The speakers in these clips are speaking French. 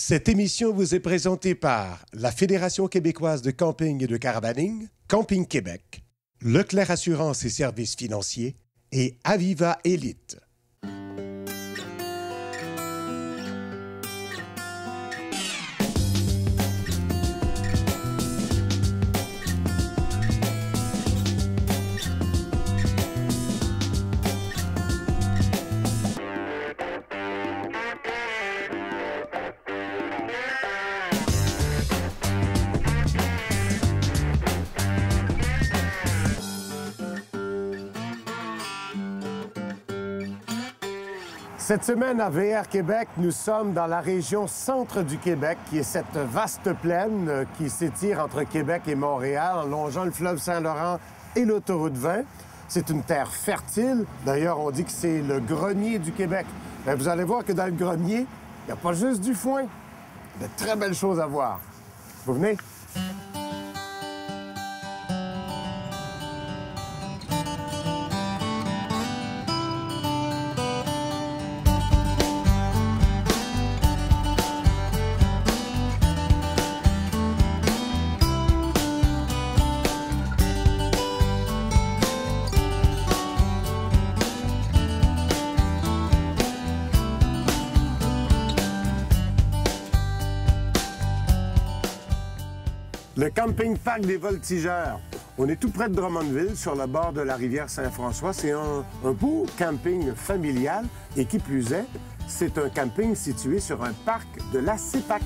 Cette émission vous est présentée par la Fédération québécoise de camping et de caravaning, Camping Québec, Leclerc Assurance et Services financiers et Aviva Élite. Cette semaine à VR Québec, nous sommes dans la région centre du Québec, qui est cette vaste plaine qui s'étire entre Québec et Montréal, en longeant le fleuve Saint-Laurent et l'autoroute 20. C'est une terre fertile. D'ailleurs, on dit que c'est le grenier du Québec. Bien, vous allez voir que dans le grenier, il n'y a pas juste du foin. Il y a de très belles choses à voir. Vous venez? Le camping-parc des Voltigeurs. On est tout près de Drummondville, sur le bord de la rivière Saint-François. C'est un beau camping familial et qui plus est, c'est un camping situé sur un parc de la CEPAC.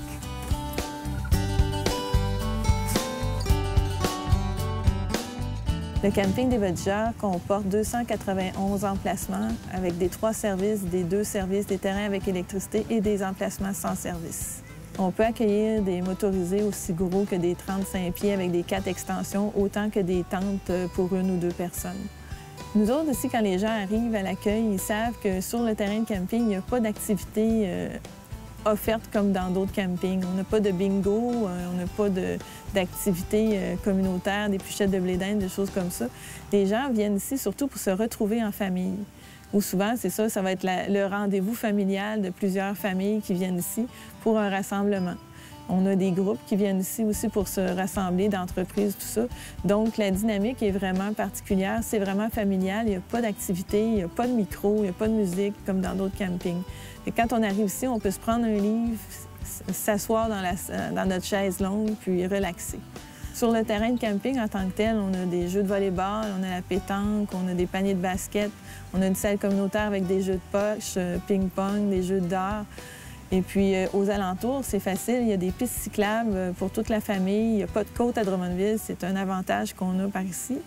Le camping des Voltigeurs comporte 291 emplacements avec des 3 services, des 2 services, des terrains avec électricité et des emplacements sans service. On peut accueillir des motorisés aussi gros que des 35 pieds avec des 4 extensions, autant que des tentes pour 1 ou 2 personnes. Nous autres ici, quand les gens arrivent à l'accueil, ils savent que sur le terrain de camping, il n'y a pas d'activité offerte comme dans d'autres campings. On n'a pas de bingo, on n'a pas d'activités communautaires, des pluchettes de blé d'Inde, des choses comme ça. Les gens viennent ici surtout pour se retrouver en famille. Ou souvent, c'est ça, ça va être le rendez-vous familial de plusieurs familles qui viennent ici pour un rassemblement. On a des groupes qui viennent ici aussi pour se rassembler, d'entreprises, tout ça. Donc, la dynamique est vraiment particulière, c'est vraiment familial, il n'y a pas d'activité, il n'y a pas de micro, il n'y a pas de musique comme dans d'autres campings. Et quand on arrive ici, on peut se prendre un livre, s'asseoir dans notre chaise longue, puis relaxer. Sur le terrain de camping en tant que tel, on a des jeux de volley-ball, on a la pétanque, on a des paniers de basket, on a une salle communautaire avec des jeux de poche, ping-pong, des jeux d'art. Et puis, aux alentours, c'est facile, il y a des pistes cyclables pour toute la famille, il n'y a pas de côte à Drummondville, c'est un avantage qu'on a par ici.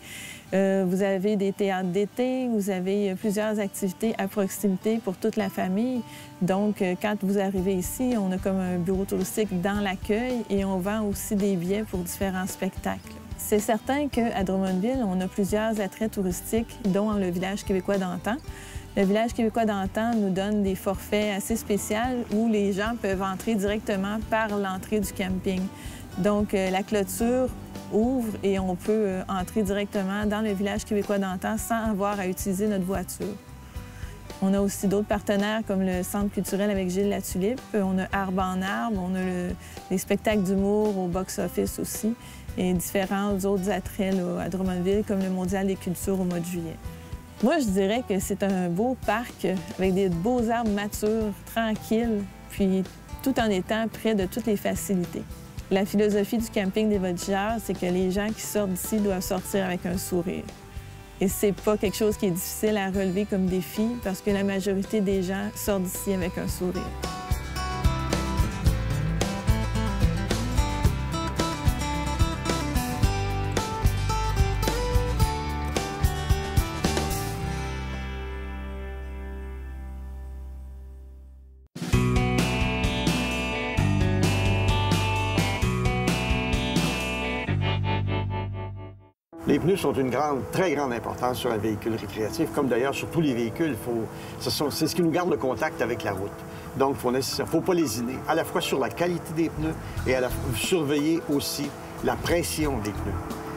Vous avez des théâtres d'été, vous avez plusieurs activités à proximité pour toute la famille. Donc, quand vous arrivez ici, on a comme un bureau touristique dans l'accueil et on vend aussi des billets pour différents spectacles. C'est certain qu'à Drummondville, on a plusieurs attraits touristiques, dont le village québécois d'antan. Le village québécois d'antan nous donne des forfaits assez spéciaux où les gens peuvent entrer directement par l'entrée du camping. Donc, la clôture ouvre et on peut entrer directement dans le village québécois d'antan sans avoir à utiliser notre voiture. On a aussi d'autres partenaires comme le Centre culturel avec Gilles Latulippe. On a Arbre en Arbre, on a les spectacles d'humour au box-office aussi et différents autres attraits là, à Drummondville comme le Mondial des cultures au mois de juillet. Moi, je dirais que c'est un beau parc avec des beaux arbres matures, tranquilles, puis tout en étant près de toutes les facilités. La philosophie du camping des Voltigeurs, c'est que les gens qui sortent d'ici doivent sortir avec un sourire. Et c'est pas quelque chose qui est difficile à relever comme défi parce que la majorité des gens sortent d'ici avec un sourire. Les pneus sont une très grande importance sur un véhicule récréatif, comme d'ailleurs sur tous les véhicules. C'est ce qui nous garde le contact avec la route. Donc, il ne faut pas lésiner, à la fois sur la qualité des pneus et surveiller aussi la pression des pneus.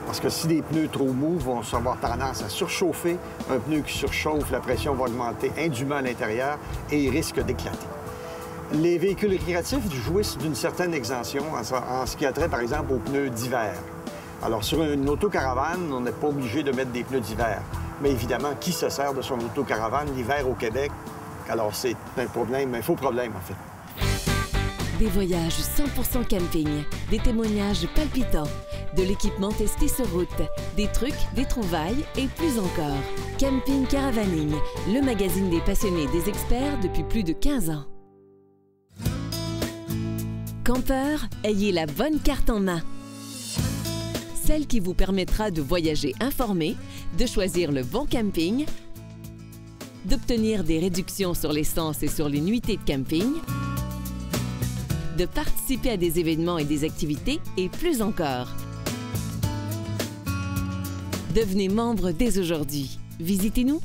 Parce que si des pneus trop mous vont avoir tendance à surchauffer, un pneu qui surchauffe, la pression va augmenter indûment à l'intérieur et il risque d'éclater. Les véhicules récréatifs jouissent d'une certaine exemption en ce qui a trait, par exemple, aux pneus d'hiver. Alors, sur une autocaravane, on n'est pas obligé de mettre des pneus d'hiver. Mais évidemment, qui se sert de son autocaravane l'hiver au Québec? Alors, c'est un problème, un faux problème, en fait. Des voyages 100% camping, des témoignages palpitants, de l'équipement testé sur route, des trucs, des trouvailles et plus encore. Camping Caravaning, le magazine des passionnés et des experts depuis plus de 15 ans. Campeurs, ayez la bonne carte en main. Celle qui vous permettra de voyager informé, de choisir le bon camping, d'obtenir des réductions sur l'essence et sur les nuitées de camping, de participer à des événements et des activités et plus encore. Devenez membre dès aujourd'hui. Visitez-nous.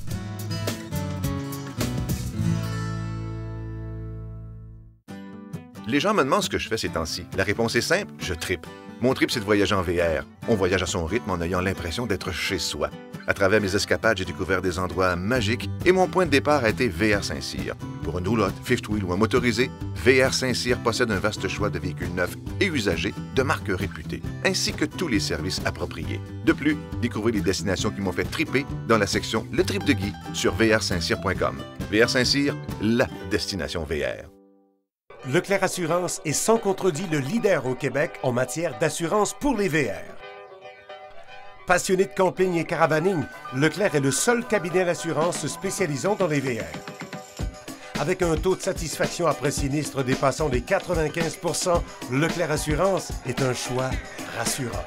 Les gens me demandent ce que je fais ces temps-ci. La réponse est simple, je trippe. Mon trip, c'est de voyager en VR. On voyage à son rythme en ayant l'impression d'être chez soi. À travers mes escapades, j'ai découvert des endroits magiques et mon point de départ a été VR Saint-Cyr. Pour une roulotte, fifth wheel ou un motorisé, VR Saint-Cyr possède un vaste choix de véhicules neufs et usagés de marques réputées, ainsi que tous les services appropriés. De plus, découvrez les destinations qui m'ont fait tripper dans la section Le Trip de Guy sur vrsaintcyr.com. VR Saint-Cyr, la destination VR. Leclerc Assurance est sans contredit le leader au Québec en matière d'assurance pour les VR. Passionné de camping et caravaning, Leclerc est le seul cabinet d'assurance spécialisant dans les VR. Avec un taux de satisfaction après sinistre dépassant les 95 %, Leclerc Assurance est un choix rassurant.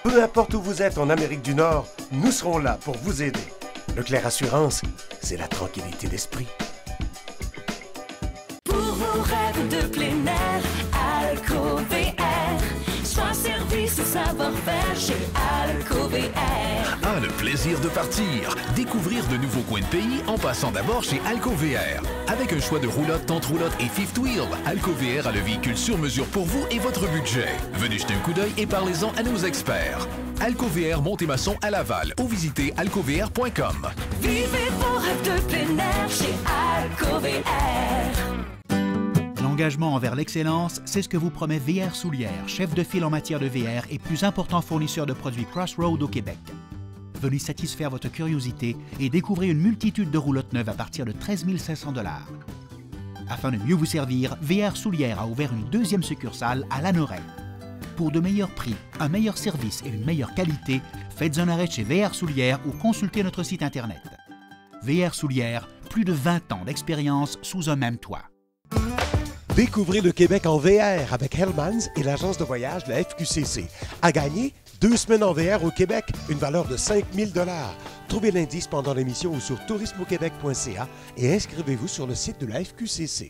Peu importe où vous êtes en Amérique du Nord, nous serons là pour vous aider. Leclerc Assurance, c'est la tranquillité d'esprit. Rêve de plein air, AlcoVR. Choix, service et savoir-faire chez AlcoVR. Ah, le plaisir de partir! Découvrir de nouveaux coins de pays en passant d'abord chez AlcoVR. Avec un choix de roulotte, tente roulotte et fifth wheel, AlcoVR a le véhicule sur mesure pour vous et votre budget. Venez jeter un coup d'œil et parlez-en à nos experts. AlcoVR Montémasson à Laval ou visitez alcovr.com. Vivez vos rêves de plein air chez AlcoVR. L'engagement envers l'excellence, c'est ce que vous promet VR Soulière, chef de file en matière de VR et plus important fournisseur de produits Crossroad au Québec. Venez satisfaire votre curiosité et découvrir une multitude de roulottes neuves à partir de 13 500 $. Afin de mieux vous servir, VR Soulière a ouvert une deuxième succursale à Lanoraie. Pour de meilleurs prix, un meilleur service et une meilleure qualité, faites un arrêt chez VR Soulière ou consultez notre site Internet. VR Soulière, plus de 20 ans d'expérience sous un même toit. Découvrez le Québec en VR avec Hellmans et l'agence de voyage de la FQCC. À gagner, 2 semaines en VR au Québec, une valeur de 5 000 $. Trouvez l'indice pendant l'émission ou sur tourismeauquebec.ca et inscrivez-vous sur le site de la FQCC.